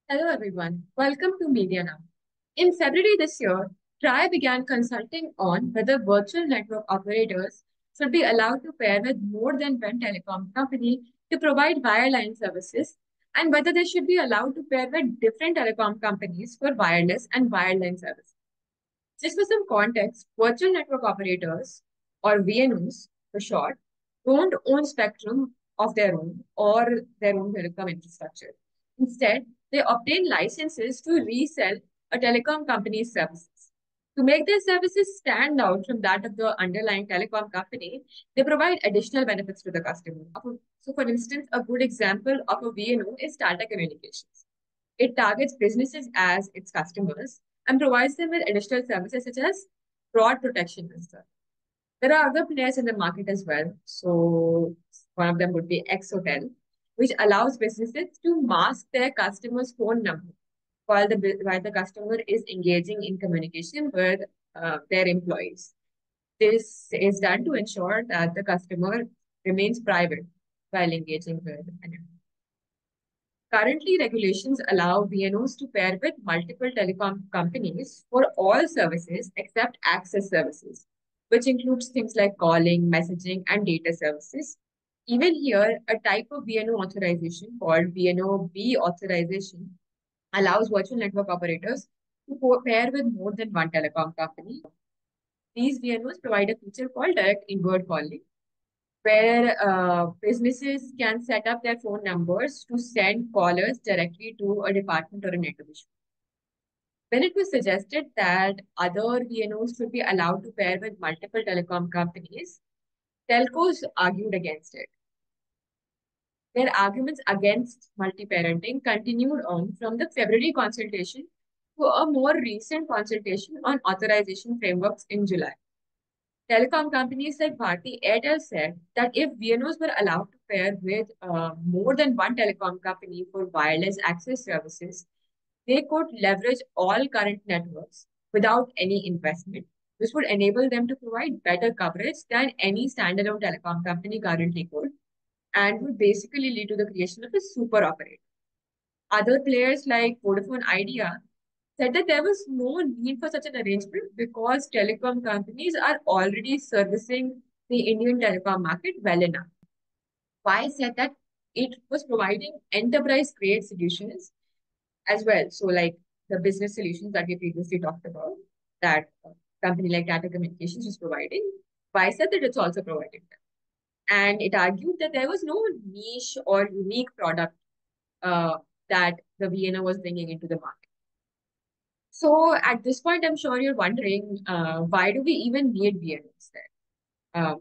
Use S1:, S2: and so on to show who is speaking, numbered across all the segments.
S1: Hello everyone, welcome to MediaNama. In February this year, TRAI began consulting on whether virtual network operators should be allowed to pair with more than one telecom company to provide wireline services and whether they should be allowed to pair with different telecom companies for wireless and wireline services. Just for some context, virtual network operators, or VNOs for short, don't own spectrum of their own or their own telecom infrastructure. Instead, they obtain licenses to resell a telecom company's services. To make their services stand out from that of the underlying telecom company, they provide additional benefits to the customer. So, for instance, a good example of a VNO is Tata Communications. It targets businesses as its customers and provides them with additional services such as fraud protection as well. There are other players in the market as well. So one of them would be Exotel, which allows businesses to mask their customer's phone number while the customer is engaging in communication with their employees. This is done to ensure that the customer remains private while engaging with an employee. Currently, regulations allow VNOs to pair with multiple telecom companies for all services except access services, which includes things like calling, messaging, and data services. Even here, a type of VNO authorization called VNO-B authorization allows virtual network operators to pair with more than one telecom company. These VNOs provide a feature called direct inward calling, where businesses can set up their phone numbers to send callers directly to a department or a network issue. When it was suggested that other VNOs should be allowed to pair with multiple telecom companies, telcos argued against it. Their arguments against multi-parenting continued on from the February consultation to a more recent consultation on authorization frameworks in July. Telecom companies like Bharti Airtel said that if VNOs were allowed to pair with more than one telecom company for wireless access services, they could leverage all current networks without any investment. This would enable them to provide better coverage than any standalone telecom company currently could and would basically lead to the creation of a super operator. Other players like Vodafone Idea said that there was no need for such an arrangement because telecom companies are already servicing the Indian telecom market well enough. Why said that it was providing enterprise grade solutions as well. So, like the business solutions that we previously talked about, that company like Tata Communications was providing. Why said that it's also providing them. And it argued that there was no niche or unique product uh, that the VNO was bringing into the market. So at this point, I'm sure you're wondering, why do we even need VNOs then?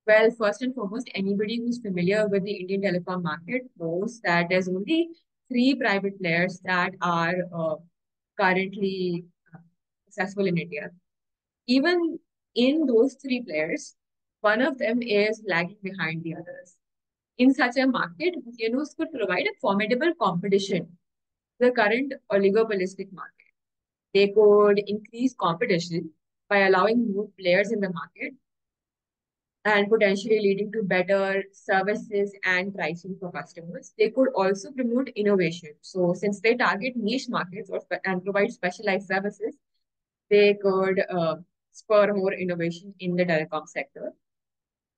S1: Well, first and foremost, anybody who's familiar with the Indian telecom market knows that there's only three private players that are currently successful in India. Even in those three players, one of them is lagging behind the others. In such a market, VNOs could provide a formidable competition to the current oligopolistic market. They could increase competition by allowing more players in the market and potentially leading to better services and pricing for customers. They could also promote innovation. So, since they target niche markets and provide specialized services, they could spur more innovation in the telecom sector.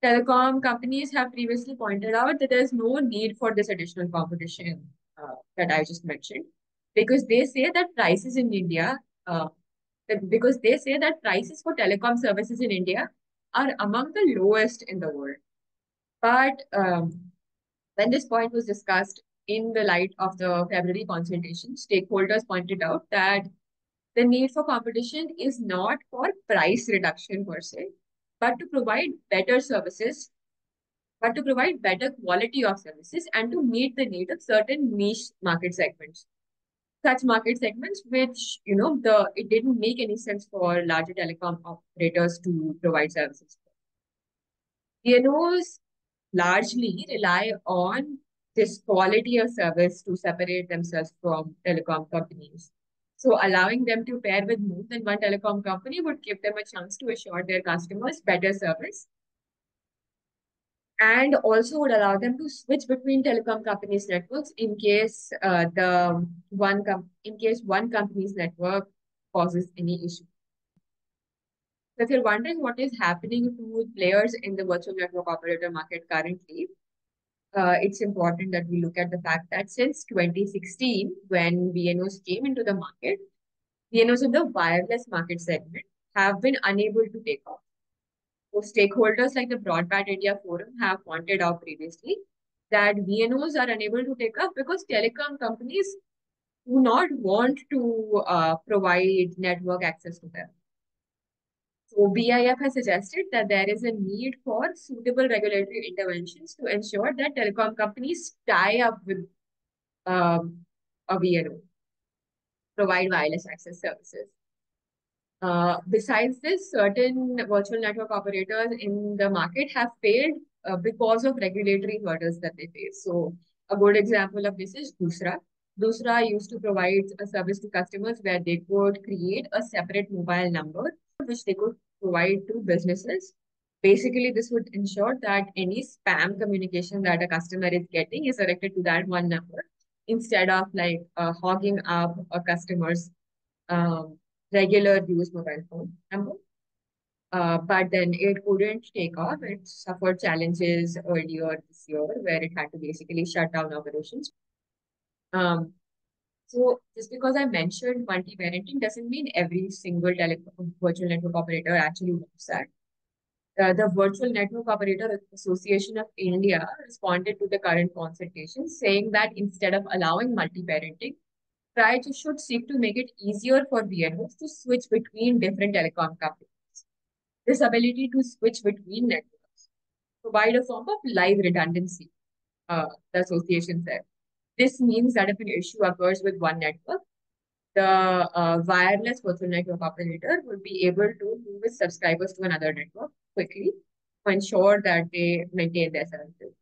S1: Telecom companies have previously pointed out that there's no need for this additional competition that I just mentioned because they say that prices in India, because they say that prices for telecom services in India are among the lowest in the world. But when this point was discussed in the light of the February consultation, stakeholders pointed out that the need for competition is not for price reduction per se, but to provide better services, but to provide better quality of services and to meet the need of certain niche market segments. Such market segments which, it didn't make any sense for larger telecom operators to provide services. DNOs largely rely on this quality of service to separate themselves from telecom companies. So allowing them to pair with more than one telecom company would give them a chance to assure their customers better service and also would allow them to switch between telecom companies' networks in case in case one company's network causes any issue. So if you're wondering what is happening to players in the virtual network operator market currently, it's important that we look at the fact that since 2016, when VNOs came into the market, VNOs in the wireless market segment have been unable to take off. So stakeholders like the Broadband India Forum have pointed out previously that VNOs are unable to take off because telecom companies do not want to provide network access to them. So BIF has suggested that there is a need for suitable regulatory interventions to ensure that telecom companies tie up with a VNO, provide wireless access services. Besides this, certain virtual network operators in the market have failed because of regulatory hurdles that they face. So a good example of this is Dusra. Dusra used to provide a service to customers where they could create a separate mobile number which they could provide to businesses. Basically, this would ensure that any spam communication that a customer is getting is directed to that one number instead of like hogging up a customer's um, regular use mobile phone number. But then it couldn't take off. It suffered challenges earlier this year where it had to basically shut down operations. Um, so just because I mentioned multi-parenting doesn't mean every single virtual network operator actually wants that. The Virtual Network Operator Association of India responded to the current consultation, saying that instead of allowing multi-parenting, TRAI should seek to make it easier for VNOs to switch between different telecom companies. This ability to switch between networks provide a form of live redundancy, the association said. This means that if an issue occurs with one network, the wireless virtual network operator would be able to move its subscribers to another network quickly to ensure that they maintain their services.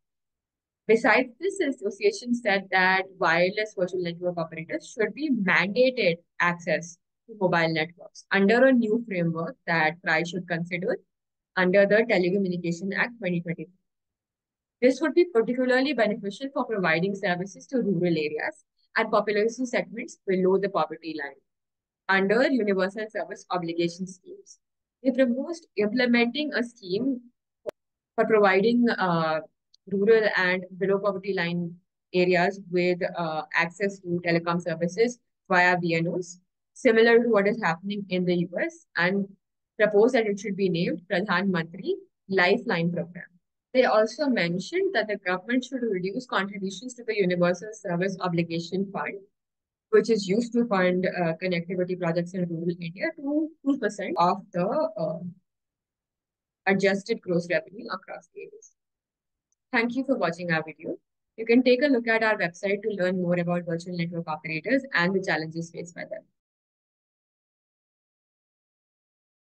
S1: Besides this, the association said that wireless virtual network operators should be mandated access to mobile networks under a new framework that TRAI should consider under the Telecommunication Act 2023. This would be particularly beneficial for providing services to rural areas and population segments below the poverty line under universal service obligation schemes. They proposed implementing a scheme for providing rural and below poverty line areas with access to telecom services via VNOs, similar to what is happening in the US, and proposed that it should be named Pradhan Mantri Lifeline Program. They also mentioned that the government should reduce contributions to the Universal Service Obligation Fund, which is used to fund connectivity projects in rural India, to 2% of the adjusted gross revenue across the areas. Thank you for watching our video. You can take a look at our website to learn more about virtual network operators and the challenges faced by them.